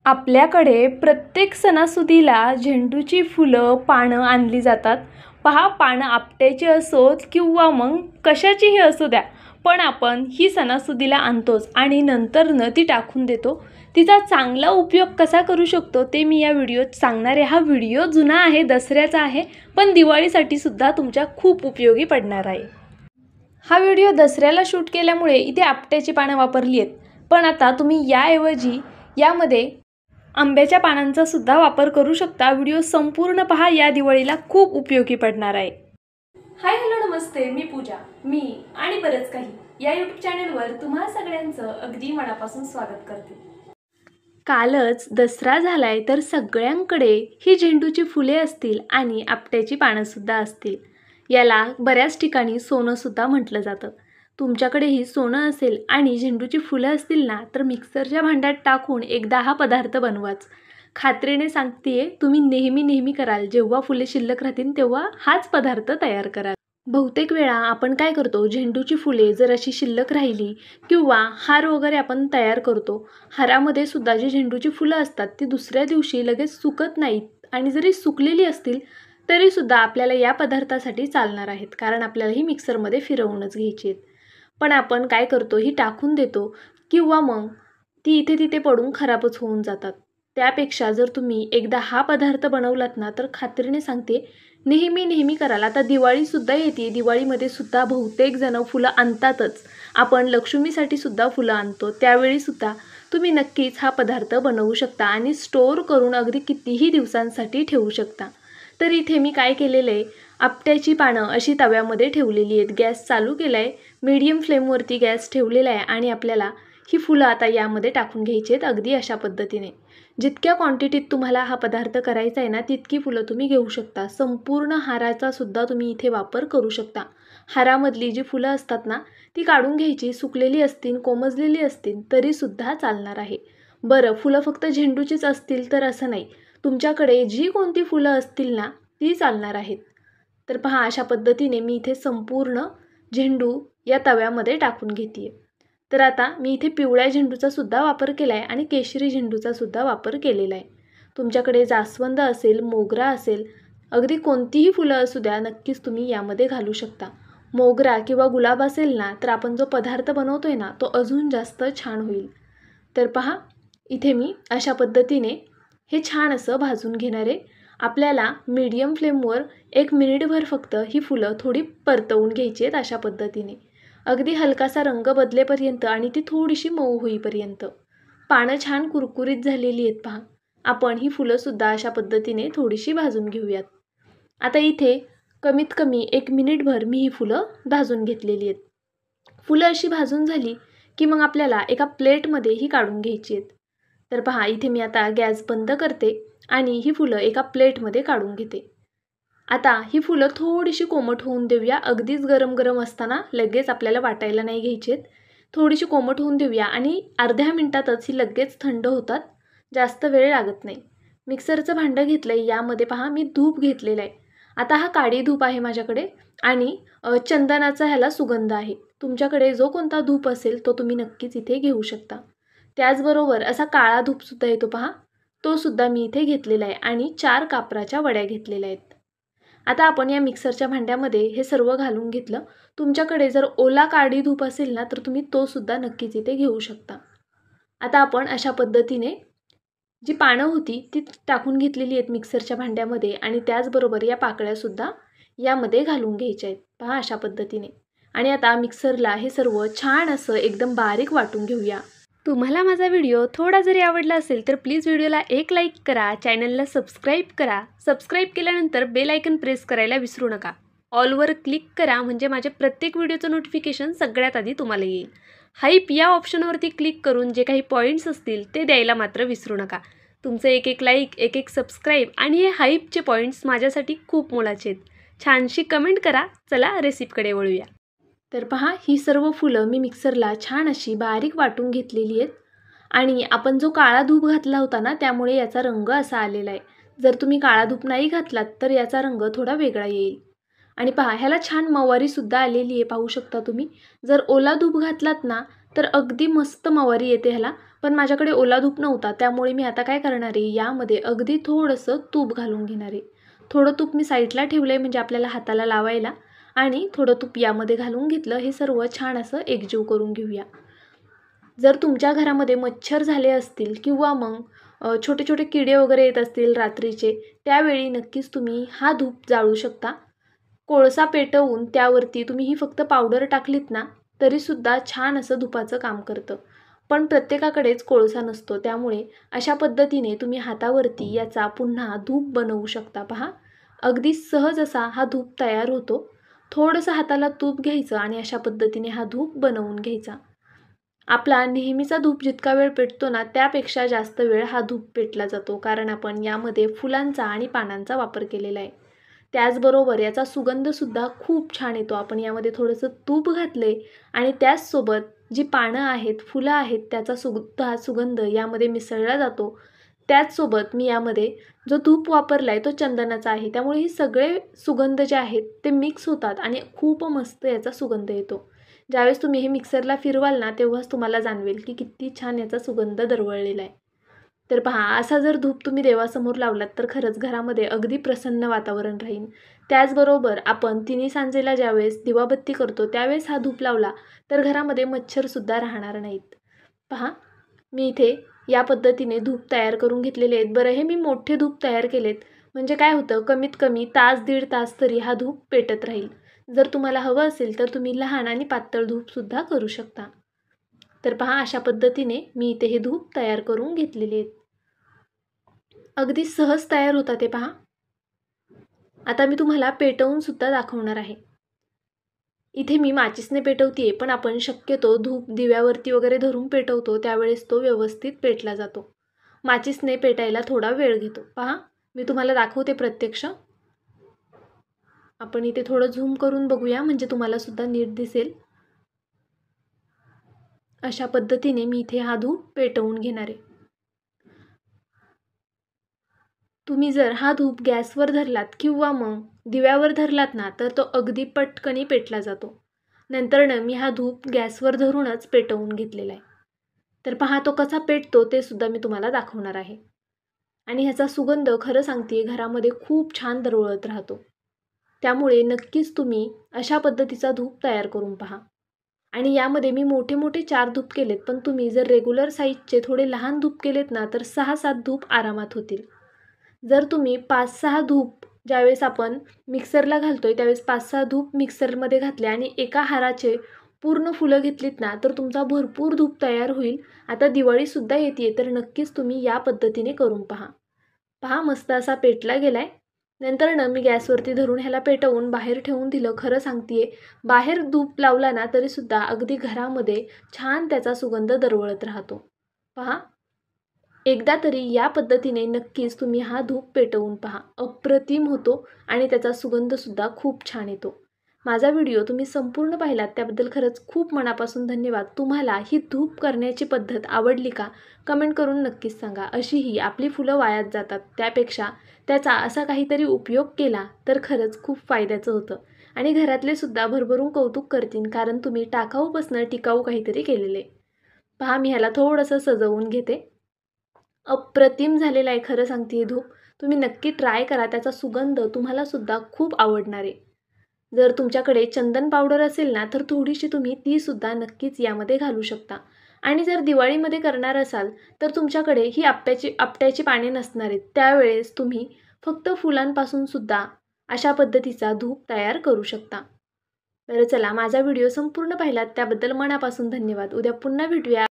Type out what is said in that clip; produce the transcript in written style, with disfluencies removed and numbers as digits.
आपल्याकडे प्रत्येक सणासुदीला झेंडूची फुलं पानं आणली जातात. पहा, पानं आपट्याची असोत किंवा मग कशाचीही असू द्या, पण आपण ही सणासुदीला आणतोच आणि नंतर ती टाकून देतो. तिचा चांगला उपयोग कसा करू शकतो ते मी या व्हिडिओत सांगणार आहे. हा व्हिडिओ जुना आहे, दसऱ्याचा आहे, पण दिवाळीसाठी सुद्धा तुमच्या खूप उपयोगी पडणार आहे. हा व्हिडिओ दसऱ्याला शूट केल्यामुळे इथे आपट्याची पानं वापरली आहेत, पण आता तुम्ही याऐवजी यामध्ये आंब्याच्या पानांचा सुद्धा वापर करू शकता. व्हिडिओ संपूर्ण पहा, या दिवाळीला खूप उपयोगी पडणार आहे. हाय, हॅलो, नमस्ते, मी पूजा. मी आणि बरंच काही या यूट्यूब चॅनलवर तुम्हा सगळ्यांचं अगदी मनापासून स्वागत करते. कालच दसरा झालाय, तर सगळ्यांकडे ही झेंडूची फुले असतील आणि आपट्याची पानं सुद्धा असतील. याला बऱ्याच ठिकाणी सोनं सुद्धा म्हटलं जातं. तुमच्याकडेही सोनं असेल आणि झेंडूची फुलं असतील ना, तर मिक्सरच्या भांड्यात टाकून एकदा हा पदार्थ बनवाच. खात्रीने सांगतेय, तुम्ही नेहमी कराल. जेव्हा फुले शिल्लक राहतील तेव्हा हाच पदार्थ तयार कराल. बहुतेक वेळा आपण काय करतो, झेंडूची फुले जर अशी शिल्लक राहिली किंवा हार वगैरे आपण तयार करतो, हारामध्ये सुद्धा जी झेंडूची फुलं असतात ती दुसऱ्या दिवशी लगेच सुकत नाहीत आणि जरी सुकलेली असतील तरीसुद्धा आपल्याला या पदार्थासाठी चालणार आहेत, कारण आपल्याला ही मिक्सरमध्ये फिरवूनच घ्यायची आहेत. पण आपण काय करतो, ही टाकून देतो किंवा मग ती इथे तिथे पडून खराबच होऊन जातात. त्यापेक्षा जर तुम्ही एकदा हा पदार्थ बनवलात ना, तर खात्रीने सांगते नेहमी कराल. आता दिवाळीसुद्धा येते, दिवाळीमध्ये सुद्धा बहुतेक जण फुलं आणतातच. आपण लक्ष्मीसाठी सुद्धा फुलं आणतो, त्यावेळीसुद्धा तुम्ही नक्कीच हा पदार्थ बनवू शकता आणि स्टोअर करून अगदी कितीही दिवसांसाठी ठेवू शकता. तर इथे मी काय केलेलं आहे, आपट्याची पानं अशी तव्यामध्ये ठेवलेली आहेत. गॅस चालू केला आहे, मीडियम फ्लेमवरती गॅस ठेवलेला आहे आणि आपल्याला ही फुलं आता यामध्ये टाकून घ्यायची आहेत. अगदी अशा पद्धतीने जितक्या क्वांटिटीत तुम्हाला हा पदार्थ करायचा आहे ना, तितकी फुलं तुम्ही घेऊ शकता. संपूर्ण हाराचा सुद्धा तुम्ही इथे वापर करू शकता. हारामधली जी फुलं असतात ना, ती काढून घ्यायची. सुकलेली असतील, कोमजलेली असतील तरीसुद्धा चालणार आहे. बरं, फुलं फक्त झेंडूचीच असतील तर असं नाही, तुमच्याकडे जी कोणती फुलं असतील ना ती चालणार आहेत. तर पहा, अशा पद्धतीने मी इथे संपूर्ण झेंडू या तव्यामध्ये टाकून घेते. तर आता मी इथे पिवळ्या झेंडूचा सुद्धा वापर केला आहे आणि केशरी झेंडूचा सुद्धा वापर केलेला आहे. तुमच्याकडे जास्वंद असेल, मोगरा असेल, अगदी कोणतीही फुलं असू द्या, नक्कीच तुम्ही यामध्ये घालू शकता. मोगरा किंवा गुलाब असेल ना, तर आपण जो पदार्थ बनवतोय ना, तो अजून जास्त छान होईल. तर पहा, इथे मी अशा पद्धतीने हे छान असं भाजून घेणार आहे. आपल्याला मीडियम फ्लेमवर 1 मिनिटभर फक्त ही फुलं थोडी परतवून घ्यायची आहेत. अशा पद्धतीने अगदी हलकासा रंग बदलेपर्यंत आणि ती थोडीशी मऊ होईपर्यंत. पानं छान कुरकुरीत झालेली आहेत पहा. आपण ही फुलंसुद्धा अशा पद्धतीने थोडीशी भाजून घेऊयात. आता इथे कमीत कमी 1 मिनिटभर मी ही फुलं भाजून घेतलेली आहेत. फुलं अशी भाजून झाली की मग आपल्याला एका प्लेटमध्ये ही काढून घ्यायची आहेत. तर पहा, इथे मी आता गॅस बंद करते आणि ही फुलं एका प्लेटमध्ये काढून घेते. आता ही फुलं थोडीशी कोमट होऊन देऊया. अगदीच गरम असताना लगेच आपल्याला वाटायला नाही घ्यायची आहेत. थोडीशी कोमट होऊन देऊया आणि अर्ध्या मिनिटातच ही लगेच थंड होतात. जास्त वेळ लागत नाही. मिक्सरचं भांडं घेतलं आहे, यामध्ये पहा मी धूप घेतलेला आहे. आता हा काळी धूप आहे माझ्याकडे आणि चंदनाचा ह्याला सुगंध आहे. तुमच्याकडे जो कोणता धूप असेल तो तुम्ही नक्कीच इथे घेऊ शकता. त्याचबरोबर असा काळा धूपसुद्धा येतो पहा, तो सुद्धा मी इथे घेतलेला आहे आणि 4 कापराच्या वड्या घेतलेल्या आहेत. आता आपण या मिक्सरच्या भांड्यामध्ये हे सर्व घालून घेतलं. तुमच्याकडे जर ओला काळी धूप असेल ना, तर तुम्ही तो सुद्धा नक्कीच इथे घेऊ शकता. आता आपण अशा पद्धतीने जी पानं होती ती टाकून घेतलेली आहेत मिक्सरच्या भांड्यामध्ये आणि त्याचबरोबर या पाकळ्यासुद्धा यामध्ये घालून घ्यायच्या आहेत पहा, अशा पद्धतीने. आणि आता मिक्सरला हे सर्व छान असं एकदम बारीक वाटून घेऊया. तुम्हाला माझा व्हिडिओ थोडा जरी आवडला असेल तर प्लीज व्हिडिओला एक लाईक करा, चॅनलला सबस्क्राईब करा. सबस्क्राईब केल्यानंतर बेल आयकन प्रेस करायला विसरू नका. ऑलवर क्लिक करा, म्हणजे माझ्या प्रत्येक व्हिडिओचं नोटिफिकेशन सगळ्यात आधी तुम्हाला येईल. हाईप या ऑप्शनवरती क्लिक करून जे काही पॉईंट्स असतील ते द्यायला मात्र विसरू नका. तुमचं एक लाईक, एक सबस्क्राईब आणि हे हाईपचे पॉईंट्स माझ्यासाठी खूप मोलाचे आहेत. छानशी कमेंट करा. चला रेसिपीकडे वळूया. तर पहा, ही सर्व फुलं मी मिक्सरला छान अशी बारीक वाटून घेतलेली आहेत आणि आपण जो काळा धूप घातला होता ना, त्यामुळे याचा रंग असा आलेला आहे. जर तुम्ही काळा धूप नाही घातलात तर याचा रंग थोडा वेगळा येईल. आणि पहा, ह्याला छान मवारीसुद्धा आलेली आहे, पाहू शकता तुम्ही. जर ओला धूप घातलात ना तर अगदी मस्त मवारी येते ह्याला, पण माझ्याकडे ओला धूप नव्हता, त्यामुळे मी आता काय करणार आहे, यामध्ये अगदी थोडंसं तूप घालून घेणार आहे. थोडं तूप मी साईडला ठेवलं आहे म्हणजे आपल्याला हाताला लावायला, आणि थोडं तूप यामध्ये घालून घेतलं. हे सर्व छान असं एकजीव करून घेऊया. जर तुमच्या घरामध्ये मच्छर झाले असतील किंवा मग छोटे छोटे किडे वगैरे येत असतील रात्रीचे, त्यावेळी नक्कीच तुम्ही हा धूप जाळू शकता. कोळसा पेटवून त्यावरती तुम्ही ही फक्त पावडर टाकलीत ना, तरीसुद्धा छान असं धुपाचं काम करतं. पण प्रत्येकाकडेच कोळसा नसतो, त्यामुळे अशा पद्धतीने तुम्ही हातावरती याचा पुन्हा धूप बनवू शकता. पहा, अगदी सहज असा हा धूप तयार होतो. थोडंसं हाताला तूप घ्यायचं आणि अशा पद्धतीने हा धूप बनवून घ्यायचा. आपला नेहमीचा धूप जितका वेळ पेटतो ना, त्यापेक्षा जास्त वेळ हा धूप पेटला जातो, कारण आपण यामध्ये फुलांचा आणि पानांचा वापर केलेला आहे. त्याचबरोबर याचा सुगंधसुद्धा खूप छान येतो. आपण यामध्ये थोडंसं तूप घातले आणि त्याचसोबत जी पानं आहेत, फुलं आहेत, त्याचा सुद्धा सुगंध यामध्ये मिसळला जातो. त्याचसोबत मी यामध्ये जो धूप वापरला आहे तो चंदनाचा आहे, त्यामुळे हे सगळे सुगंध जे आहेत ते मिक्स होतात आणि खूप मस्त याचा सुगंध येतो. ज्यावेळेस तुम्ही हे मिक्सरला फिरवाल ना, तेव्हाच तुम्हाला जाणवेल की किती छान याचा सुगंध दरवळलेला आहे. तर पहा, असा जर धूप तुम्ही देवासमोर लावलात तर खरंच घरामध्ये अगदी प्रसन्न वातावरण राहील. त्याचबरोबर आपण तिन्ही सांजेला ज्यावेळेस दिवाबत्ती करतो त्यावेळेस हा धूप लावला तर घरामध्ये मच्छरसुद्धा राहणार नाहीत. पहा, मी इथे या पद्धतीने धूप तयार करून घेतलेले आहेत. बरं, हे मी मोठे धूप तयार केलेत म्हणजे काय होतं, कमीत कमी तास दीड तास तरी हा धूप पेटत राहील. जर तुम्हाला हवं असेल तर तुम्ही लहान आणि पातळ धूपसुद्धा करू शकता. तर पहा, अशा पद्धतीने मी इथे हे धूप तयार करून घेतलेले आहेत. अगदी सहज तयार होतात ते. पहा, आता मी तुम्हाला पेटवून सुद्धा दाखवणार आहे. इथे मी माचीसने पेटवते, पण आपण शक्यतो धूप दिव्यावरती वगैरे धरून पेटवतो, त्यावेळेस तो व्यवस्थित पेटला जातो. माचीसने पेटायला थोडा वेळ घेतो. पहा, मी तुम्हाला दाखवते प्रत्यक्ष. आपण इथे थोडं झूम करून बघूया म्हणजे तुम्हाला सुद्धा नीट दिसेल. अशा पद्धतीने मी इथे हा धूप पेटवून घेणार आहे. तुम्ही जर हा धूप गॅसवर धरलात किंवा मग दिव्यावर धरलात ना, तर तो अगदी पटकनी पेटला जातो. नंतरनं मी हा धूप गॅसवर धरूनच पेटवून घेतलेला आहे. तर पहा, तो कसा पेटतो ते सुद्धा मी तुम्हाला दाखवणार आहे. आणि ह्याचा सुगंध खरं सांगते घरामध्ये खूप छान दरवळत राहतो. त्यामुळे नक्कीच तुम्ही अशा पद्धतीचा धूप तयार करून पहा. आणि यामध्ये मी मोठे मोठे 4 धूप केलेत, पण तुम्ही जर रेग्युलर साईजचे थोडे लहान धूप केलेत ना, तर 6-7 धूप आरामात होतील. जर तुम्ही 5-6 धूप ज्यावेळेस आपण मिक्सरला घालतोय त्यावेळेस 5-6 धूप मिक्सरमध्ये घातले आणि एका हाराचे पूर्ण फुलं घेतलीत ना, तर तुमचा भरपूर धूप तयार होईल. आता दिवाळीसुद्धा येते, तर नक्कीच तुम्ही या पद्धतीने करून पहा. पहा, मस्त असा पेटला गेलाय. नंतरनं मी गॅसवरती धरून ह्याला पेटवून बाहेर ठेवून दिलं. खरं सांगते, बाहेर धूप लावला ना तरीसुद्धा अगदी घरामध्ये छान त्याचा सुगंध दरवळत राहतो. पहा, एकदा तरी या पद्धतीने नक्कीच तुम्ही हा धूप पेटवून पहा. अप्रतिम होतो आणि त्याचा सुगंधसुद्धा खूप छान येतो. माझा व्हिडिओ तुम्ही संपूर्ण पाहिलात त्याबद्दल खरंच खूप मनापासून धन्यवाद. तुम्हाला ही धूप करण्याची पद्धत आवडली का? कमेंट करून नक्कीच सांगा. अशीही आपली फुलं वायात जातात, त्यापेक्षा त्याचा असा काहीतरी उपयोग केला तर खरंच खूप फायद्याचं होतं आणि घरातले सुद्धा भरभरून कौतुक करतील, कारण तुम्ही टाकाऊपासून टिकाऊ काहीतरी केलेले. पहा, मी ह्याला थोडंसं सजवून घेते. अप्रतिम झालेला आहे खरं सांगते हे धूप. तुम्ही नक्की ट्राय करा, त्याचा सुगंध तुम्हाला सुद्धा खूप आवडणार आहे. जर तुमच्याकडे चंदन पावडर असेल ना, तर थोडीशी तुम्ही ती सुद्धा नक्कीच यामध्ये घालू शकता. आणि जर दिवाळीमध्ये करणार असाल तर तुमच्याकडे ही आपट्याची पाने नसणार आहेत, त्यावेळेस तुम्ही फक्त फुलांपासून सुद्धा अशा पद्धतीचा धूप तयार करू शकता. तर चला, माझा व्हिडिओ संपूर्ण पाहिलात त्याबद्दल मनापासून धन्यवाद. उद्या पुन्हा भेटूया.